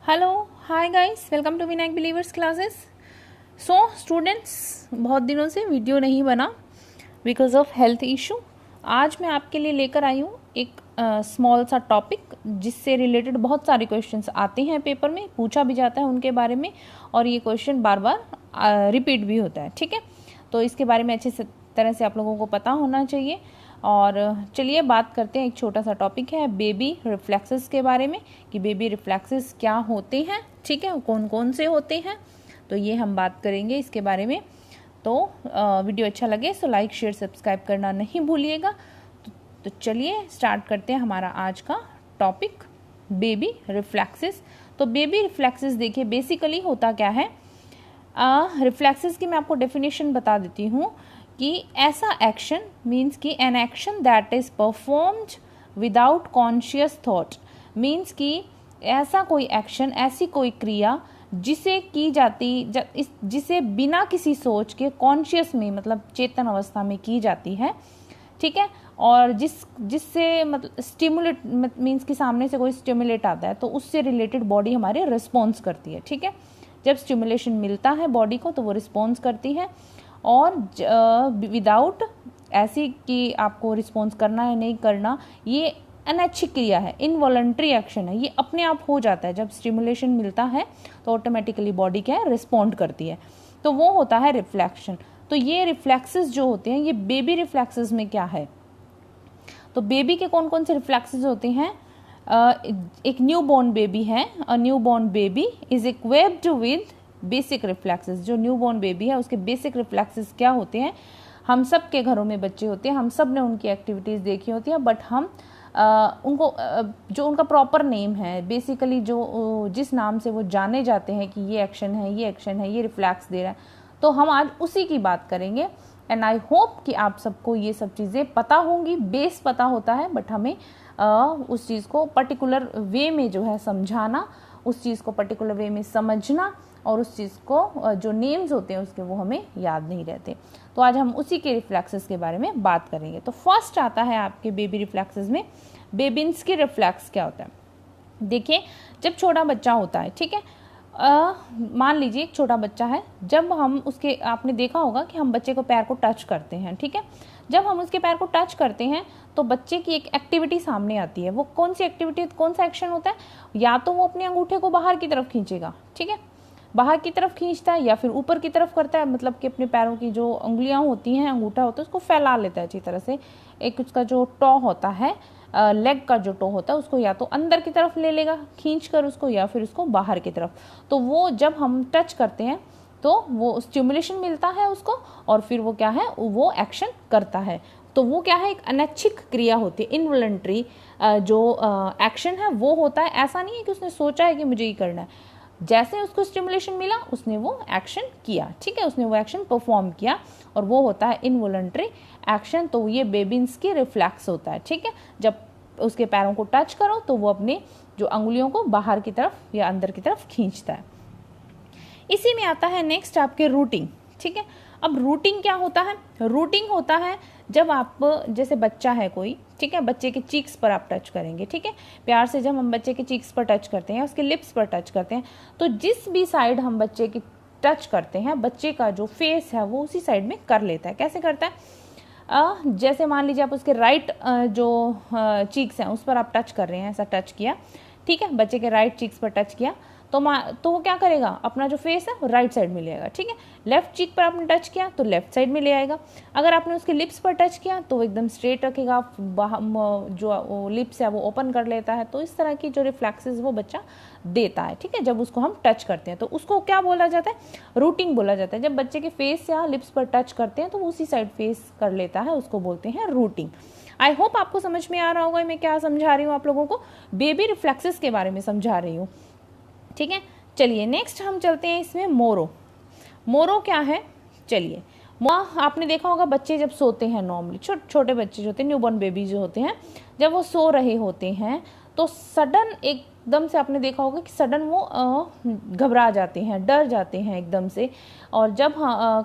Hello hi guys, welcome to Vinayak believers classes. So students, बहुत दिनों से वीडियो नहीं बना बिकॉज ऑफ हेल्थ इशू। आज मैं आपके लिए लेकर आई हूँ एक स्मॉल सा टॉपिक जिससे रिलेटेड बहुत सारे क्वेश्चंस आते हैं, पेपर में पूछा भी जाता है उनके बारे में, और ये क्वेश्चन बार बार रिपीट भी होता है। ठीक है, तो इसके बारे में अच्छे तरह से आप लोगों को पता होना चाहिए। और चलिए बात करते हैं, एक छोटा सा टॉपिक है बेबी रिफ्लेक्सेस के बारे में कि बेबी रिफ्लेक्सेस क्या होते हैं। ठीक है, कौन कौन से होते हैं, तो ये हम बात करेंगे इसके बारे में। तो वीडियो अच्छा लगे तो लाइक शेयर सब्सक्राइब करना नहीं भूलिएगा। तो चलिए स्टार्ट करते हैं हमारा आज का टॉपिक, बेबी रिफ्लेक्सेस। तो बेबी रिफ्लेक्सेस देखिए बेसिकली होता क्या है। रिफ्लेक्सेस की मैं आपको डेफिनेशन बता देती हूँ कि ऐसा एक्शन मीन्स कि an action that is performed without conscious thought, means कि ऐसा कोई एक्शन, ऐसी कोई क्रिया जिसे की जाती जिसे बिना किसी सोच के कॉन्शियस में, मतलब चेतन अवस्था में की जाती है। ठीक है, और जिससे मतलब स्टिमुलेट मीन्स कि सामने से कोई स्टिमुलेट आता है तो उससे रिलेटेड बॉडी हमारे रिस्पॉन्स करती है। ठीक है, जब स्टिमुलेशन मिलता है बॉडी को तो वो रिस्पॉन्स करती है, और विदाउट ऐसी कि आपको रिस्पॉन्स करना है नहीं करना, ये अनैच्छिक क्रिया है, इनवॉलंटरी एक्शन है, ये अपने आप हो जाता है। जब स्टिमुलेशन मिलता है तो ऑटोमेटिकली बॉडी क्या है, रिस्पॉन्ड करती है, तो वो होता है रिफ्लेक्शन। तो ये रिफ्लेक्सेस जो होते हैं, ये बेबी रिफ्लेक्सेस में क्या है, तो बेबी के कौन कौन से रिफ्लेक्सेस होते हैं। एक न्यू बॉर्न बेबी है, a new born baby is equipped with basic reflexes. जो न्यू बॉर्न बेबी है उसके बेसिक रिफ्लेक्सेस क्या होते हैं। हम सब के घरों में बच्चे होते हैं, हम सब ने उनकी एक्टिविटीज़ देखी होती है, बट हम उनको जो उनका प्रॉपर नेम है, बेसिकली जो जिस नाम से वो जाने जाते हैं कि ये एक्शन है, ये एक्शन है, ये रिफ्लेक्स दे रहा है, तो हम आज उसी की बात करेंगे। एंड आई होप कि आप सबको ये सब चीज़ें पता होंगी, बेस पता होता है, बट हमें उस चीज़ को पर्टिकुलर वे में जो है समझाना, उस चीज़ को पर्टिकुलर वे में समझना, और उस चीज़ को जो नेम्स होते हैं उसके वो हमें याद नहीं रहते। तो आज हम उसी के रिफ्लेक्सेस के बारे में बात करेंगे। तो फर्स्ट आता है आपके बेबी रिफ्लेक्सेस में, बेबिन्स्की रिफ्लेक्स क्या होता है। देखिए जब छोटा बच्चा होता है, ठीक है, मान लीजिए एक छोटा बच्चा है, जब हम उसके, आपने देखा होगा कि हम बच्चे को पैर को टच करते हैं। ठीक है, जब हम उसके पैर को टच करते हैं तो बच्चे की एक एक्टिविटी सामने आती है। वो कौन सी एक्टिविटी, कौन सा एक्शन होता है, या तो वो अपने अंगूठे को बाहर की तरफ खींचेगा, ठीक है, बाहर की तरफ खींचता है, या फिर ऊपर की तरफ करता है, मतलब कि अपने पैरों की जो उंगलियां होती हैं, अंगूठा होता है, उसको फैला लेता है अच्छी तरह से। एक उसका जो टॉ होता है, लेग का जो टो होता है, उसको या तो अंदर की तरफ ले लेगा खींच कर उसको, या फिर उसको बाहर की तरफ। तो वो जब हम टच करते हैं तो वो स्टिमुलेशन मिलता है उसको, और फिर वो क्या है, वो एक्शन करता है। तो वो क्या है, एक अनैच्छिक क्रिया होती है, इनवॉलंटरी जो एक्शन है वो होता है। ऐसा नहीं है कि उसने सोचा है कि मुझे ये करना है, जैसे उसको स्टिमुलेशन मिला उसने वो एक्शन किया। ठीक है, उसने वो एक्शन परफॉर्म किया, और वो होता है इनवॉलंटरी एक्शन। तो ये बेबिन्स्की रिफ्लेक्स होता है। ठीक है, जब उसके पैरों को टच करो तो वो अपने जो अंगुलियों को बाहर की तरफ या अंदर की तरफ खींचता है। इसी में आता है नेक्स्ट आपके रूटिंग। ठीक है, अब रूटिंग क्या होता है, रूटिंग होता है जब आप, जैसे बच्चा है कोई, ठीक है, बच्चे के चीक्स पर आप टच करेंगे। ठीक है, प्यार से जब हम बच्चे के चीक्स पर टच करते हैं, उसके लिप्स पर टच करते हैं, तो जिस भी साइड हम बच्चे की टच करते हैं, बच्चे का जो फेस है वो उसी साइड में कर लेता है। कैसे करता है, जैसे मान लीजिए आप उसके राइट जो चीक्स हैं उस पर आप टच कर रहे हैं, ऐसा टच किया, ठीक है, बच्चे के राइट चीक्स पर टच किया, तो वो क्या करेगा, अपना जो फेस है वो राइट साइड में ले आएगा। ठीक है, लेफ्ट चीक पर आपने टच किया तो लेफ्ट साइड में ले आएगा। अगर आपने उसके लिप्स पर टच किया तो वो एकदम स्ट्रेट रखेगा, जो लिप्स है वो ओपन कर लेता है। तो इस तरह की जो रिफ्लेक्सेस वो बच्चा देता है। ठीक है, जब उसको हम टच करते हैं तो उसको क्या बोला जाता है, रूटिंग बोला जाता है। जब बच्चे के फेस या लिप्स पर टच करते हैं तो वो उसी साइड फेस कर लेता है, उसको बोलते हैं रूटिंग। आई होप आपको समझ में आ रहा होगा मैं क्या समझा रही हूँ आप लोगों को, बेबी रिफ्लेक्सेस के बारे में समझा रही हूँ। ठीक है, चलिए नेक्स्ट हम चलते हैं इसमें मोरो। मोरो क्या है, चलिए, आपने देखा होगा बच्चे जब सोते हैं, नॉर्मली छोटे बच्चे जो होते हैं, न्यूबॉर्न बेबी जो होते हैं, जब वो सो रहे होते हैं तो सडन एकदम से आपने देखा होगा कि सडन वो घबरा जाते हैं, डर जाते हैं एकदम से। और जब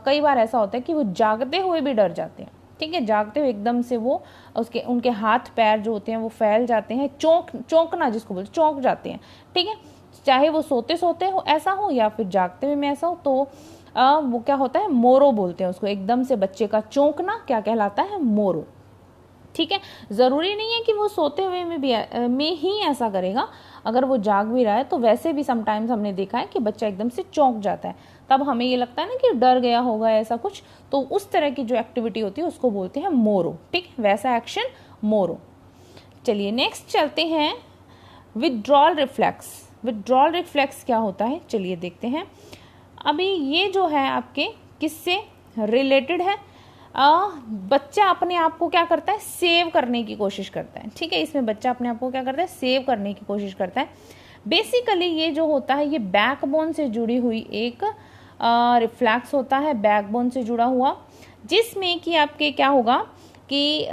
कई बार ऐसा होता है कि वो जागते हुए भी डर जाते हैं। ठीक है, जागते हुए एकदम से वो उनके हाथ पैर जो होते हैं वो फैल जाते हैं, चौंकना जिसको बोलते, चौंक जाते हैं। ठीक है, चाहे वो सोते सोते हो ऐसा हो या फिर जागते हुए में ऐसा हो, तो वो क्या होता है, मोरो बोलते हैं उसको। एकदम से बच्चे का चौंकना क्या कहलाता है, मोरो। ठीक है, ज़रूरी नहीं है कि वो सोते हुए में ही ऐसा करेगा, अगर वो जाग भी रहा है तो वैसे भी समटाइम्स हमने देखा है कि बच्चा एकदम से चौंक जाता है, तब हमें ये लगता है ना कि डर गया होगा ऐसा कुछ, तो उस तरह की जो एक्टिविटी होती है उसको बोलते हैं मोरो। ठीक, वैसा एक्शन मोरो। चलिए नेक्स्ट चलते हैं, विथड्रॉल रिफ्लेक्स। विथड्रॉल रिफ्लेक्स क्या होता है, चलिए देखते हैं। अभी ये जो है आपके किससे रिलेटेड है, बच्चा अपने आप को क्या करता है, सेव करने की कोशिश करता है। ठीक है, इसमें बच्चा अपने आप को क्या करता है, सेव करने की कोशिश करता है। बेसिकली ये जो होता है ये बैकबोन से जुड़ी हुई एक रिफ्लेक्स होता है, बैकबोन से जुड़ा हुआ, जिसमें कि आपके क्या होगा कि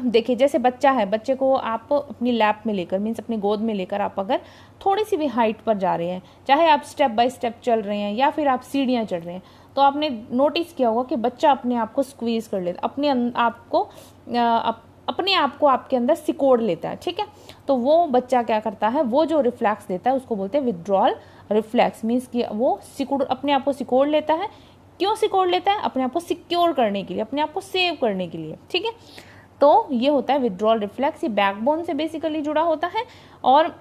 देखिए जैसे बच्चा है, बच्चे को आप अपनी लैप में लेकर, मीन्स अपनी गोद में लेकर आप अगर थोड़ी सी भी हाइट पर जा रहे हैं, चाहे आप स्टेप बाय स्टेप चल रहे हैं या फिर आप सीढ़ियाँ चढ़ रहे हैं, तो आपने नोटिस किया होगा कि बच्चा अपने आप को स्क्वीज कर लेता, अपने आप को आपके अंदर सिकोड़ लेता है। ठीक है, तो वो बच्चा क्या करता है, वो जो रिफ्लेक्स देता है उसको बोलते हैं विथड्रॉल रिफ्लेक्स। मीन्स कि वो अपने आप को सिकोड़ लेता है। क्यों सिकोड़ लेता है, अपने आप को सिक्योर करने के लिए, अपने आप को सेव करने के लिए। ठीक है, तो ये होता है विथड्रॉल रिफ्लेक्स, ये बैकबोन से बेसिकली जुड़ा होता है। और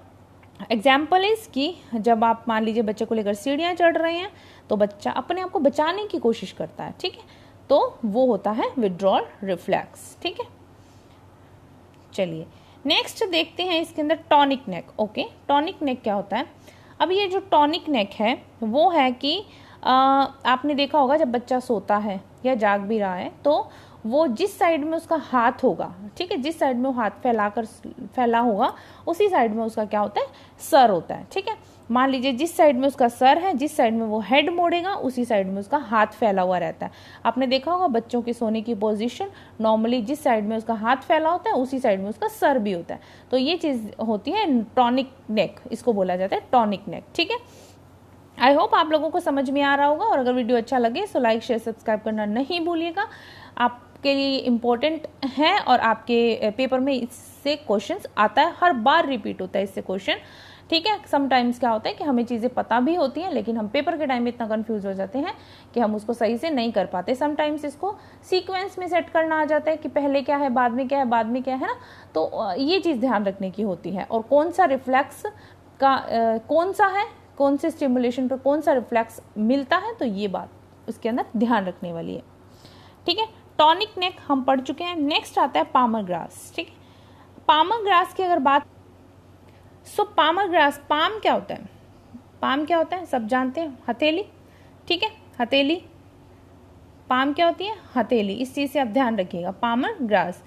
एग्जाम्पल इज कि जब आप मान लीजिए बच्चे को लेकर सीढ़ियाँ चढ़ रहे हैं तो बच्चा अपने आप को बचाने की कोशिश करता है। ठीक है, तो वो होता है विथड्रॉल रिफ्लेक्स। ठीक है, चलिए नेक्स्ट देखते हैं इसके अंदर टॉनिक नेक। ओके, टॉनिक नेक क्या होता है, अब ये जो टॉनिक नेक है वो है कि आपने देखा होगा जब बच्चा सोता है या जाग भी रहा है तो वो जिस साइड में उसका हाथ होगा, ठीक है, जिस साइड में वो हाथ फैला होगा उसी साइड में उसका क्या होता है, सर होता है। ठीक है, मान लीजिए जिस साइड में उसका सर है, जिस साइड में वो हेड मोड़ेगा उसी साइड में उसका हाथ फैला हुआ रहता है। आपने देखा होगा बच्चों के सोने की पोजीशन, नॉर्मली जिस साइड में उसका हाथ फैला होता है उसी साइड में उसका सर भी होता है। तो ये चीज़ होती है टॉनिक नेक, इसको बोला जाता है टॉनिक नेक। ठीक है, आई होप आप लोगों को समझ में आ रहा होगा, और अगर वीडियो अच्छा लगे तो लाइक शेयर सब्सक्राइब करना नहीं भूलिएगा। आपके लिए इम्पोर्टेंट है और आपके पेपर में इससे क्वेश्चंस आता है, हर बार रिपीट होता है इससे क्वेश्चन। ठीक है, समटाइम्स क्या होता है कि हमें चीज़ें पता भी होती हैं लेकिन हम पेपर के टाइम में इतना कंफ्यूज हो जाते हैं कि हम उसको सही से नहीं कर पाते। समटाइम्स इसको सीक्वेंस में सेट करना आ जाता है कि पहले क्या है, बाद में क्या है, बाद में क्या है ना, तो ये चीज़ ध्यान रखने की होती है। और कौन सा रिफ्लेक्स का कौन सा है, कौन से स्टिमुलेशन पर कौन सा रिफ्लेक्स मिलता है, तो ये बात उसके अंदर ध्यान रखने वाली है। ठीक है, टॉनिक नेक हम पढ़ चुके हैं। नेक्स्ट आता है पामर ग्रास। ठीक है, पामर ग्रास की अगर बात, सो पामर ग्रास, पाम क्या होता है, पाम क्या होता है सब जानते हैं, हथेली। ठीक है, हथेली, पाम क्या होती है, हथेली। इस चीज़ से आप ध्यान रखिएगा, पामर ग्रास।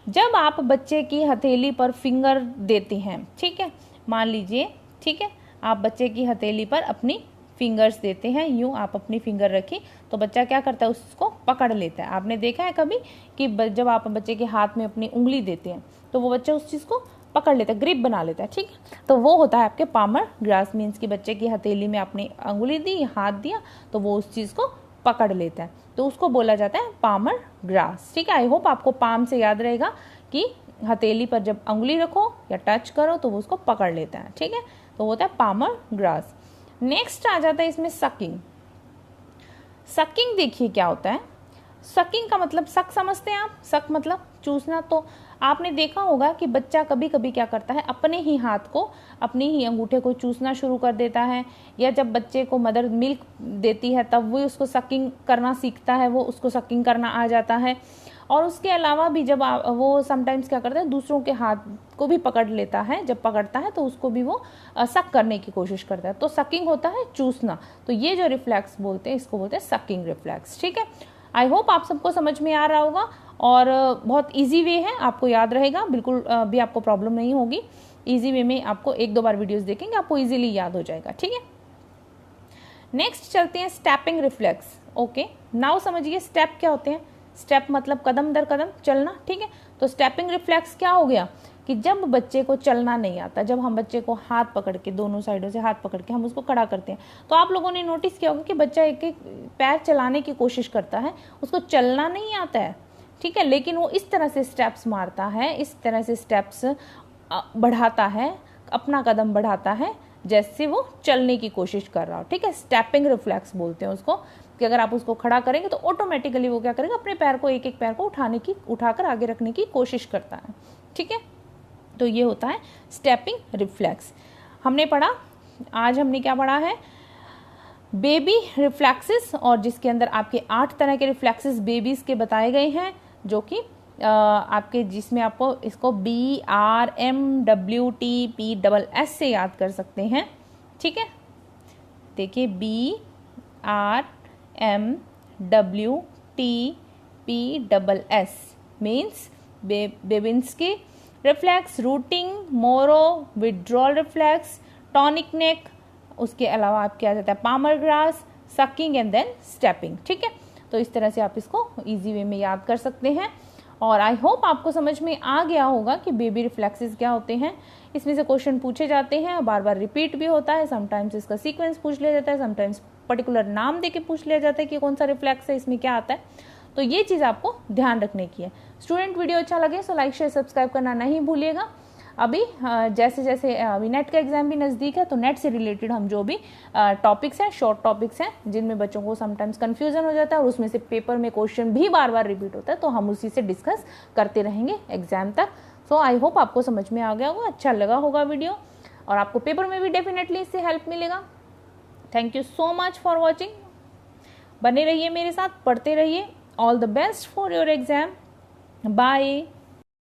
जब आप बच्चे की हथेली पर फिंगर देते हैं, ठीक है, मान लीजिए, ठीक है, आप बच्चे की हथेली पर अपनी फिंगर्स देते हैं, यूँ आप अपनी फिंगर रखी तो बच्चा क्या करता है, उसको पकड़ लेता है। आपने देखा है कभी कि जब आप बच्चे के हाथ में अपनी उंगली देते हैं तो वो बच्चा उस चीज़ को पकड़ लेता है, ग्रिप बना लेता है। ठीक है, तो वो होता है आपके पामर ग्रास। मीन्स कि बच्चे की हथेली में आपने उंगली दी, हाथ दिया, तो वो उस चीज़ को पकड़ लेता है, तो उसको बोला जाता है पामर ग्रास। ठीक है, आई होप आपको पाम से याद रहेगा कि हथेली पर जब उंगली रखो या टच करो तो वो उसको पकड़ लेता है। ठीक है, तो होता है पामर ग्रास। नेक्स्ट आ जाता है इसमें सकिंग। सकिंग देखिए क्या होता है, सकिंग का मतलब सक समझते हैं आप, सक मतलब चूसना। तो आपने देखा होगा कि बच्चा कभी कभी क्या करता है, अपने ही हाथ को, अपने ही अंगूठे को चूसना शुरू कर देता है, या जब बच्चे को मदर मिल्क देती है तब वो उसको सकिंग करना सीखता है, वो उसको सकिंग करना आ जाता है। और उसके अलावा भी जब वो समटाइम्स क्या करता है, दूसरों के हाथ को भी पकड़ लेता है, जब पकड़ता है तो उसको भी वो सक करने की कोशिश करता है। तो सकिंग होता है चूसना। तो ये जो रिफ्लेक्स बोलते हैं इसको बोलते हैं सकिंग रिफ्लेक्स। ठीक है, आई होप आप सबको समझ में आ रहा होगा, और बहुत इजी वे है, आपको याद रहेगा, बिल्कुल भी आपको प्रॉब्लम नहीं होगी। इजी वे में आपको 1-2 बार वीडियोस देखेंगे, आपको इजीली याद हो जाएगा। ठीक है, नेक्स्ट चलते हैं स्टेपिंग रिफ्लेक्स। ओके, नाउ समझिए स्टेप क्या होते हैं। स्टेप मतलब कदम दर कदम चलना। ठीक है, तो स्टेपिंग रिफ्लेक्स क्या हो गया कि जब बच्चे को चलना नहीं आता, जब हम बच्चे को हाथ पकड़ के, दोनों साइडों से हाथ पकड़ के हम उसको खड़ा करते हैं, तो आप लोगों ने नोटिस किया होगा कि बच्चा एक एक पैर चलाने की कोशिश करता है, उसको चलना नहीं आता है। ठीक है, लेकिन वो इस तरह से स्टेप्स मारता है, इस तरह से स्टेप्स बढ़ाता है, अपना कदम बढ़ाता है, जैसे वो चलने की कोशिश कर रहा हो, ठीक है। स्टेपिंग रिफ्लेक्स बोलते हैं उसको, कि अगर आप उसको खड़ा करेंगे तो ऑटोमेटिकली वो क्या करेगा, अपने पैर को एक एक पैर को उठाकर आगे रखने की कोशिश करता है, ठीक है। तो ये होता है स्टेपिंग रिफ्लेक्स। हमने पढ़ा, आज हमने क्या पढ़ा है, बेबी रिफ्लेक्सेस, और जिसके अंदर आपके 8 तरह के रिफ्लेक्सेस बेबीज के बताए गए हैं, जो कि आपके, जिसमें आपको इसको BRMWTPSS से याद कर सकते हैं, ठीक है। देखिए BRMWTPSS means Babinski reflex, rooting, Moro, withdrawal reflex, tonic neck, उसके अलावा आप क्या जाता है palmar grasp, sucking and then stepping, ठीक है। तो इस तरह से आप इसको इजी वे में याद कर सकते हैं। और आई होप आपको समझ में आ गया होगा कि बेबी रिफ्लेक्सेस क्या होते हैं। इसमें से क्वेश्चन पूछे जाते हैं, बार बार रिपीट भी होता है, समटाइम्स इसका सीक्वेंस पूछ लिया जाता है, समटाइम्स पर्टिकुलर नाम देके पूछ लिया जाता है कि कौन सा रिफ्लेक्स है, इसमें क्या आता है। तो ये चीज़ आपको ध्यान रखने की है। स्टूडेंट, वीडियो अच्छा लगे तो लाइक शेयर सब्सक्राइब करना नहीं भूलिएगा। अभी जैसे जैसे अभी नेट का एग्जाम भी नज़दीक है, तो नेट से रिलेटेड हम जो भी टॉपिक्स हैं, शॉर्ट टॉपिक्स हैं, जिनमें बच्चों को समटाइम्स कन्फ्यूजन हो जाता है और उसमें से पेपर में क्वेश्चन भी बार बार रिपीट होता है, तो हम उसी से डिस्कस करते रहेंगे एग्जाम तक। सो आई होप आपको समझ में आ गया होगा, अच्छा लगा होगा वीडियो, और आपको पेपर में भी डेफिनेटली इससे हेल्प मिलेगा। Thank you so much for watching. बने रहिए मेरे साथ, पढ़ते रहिए। All the best for your exam. Bye.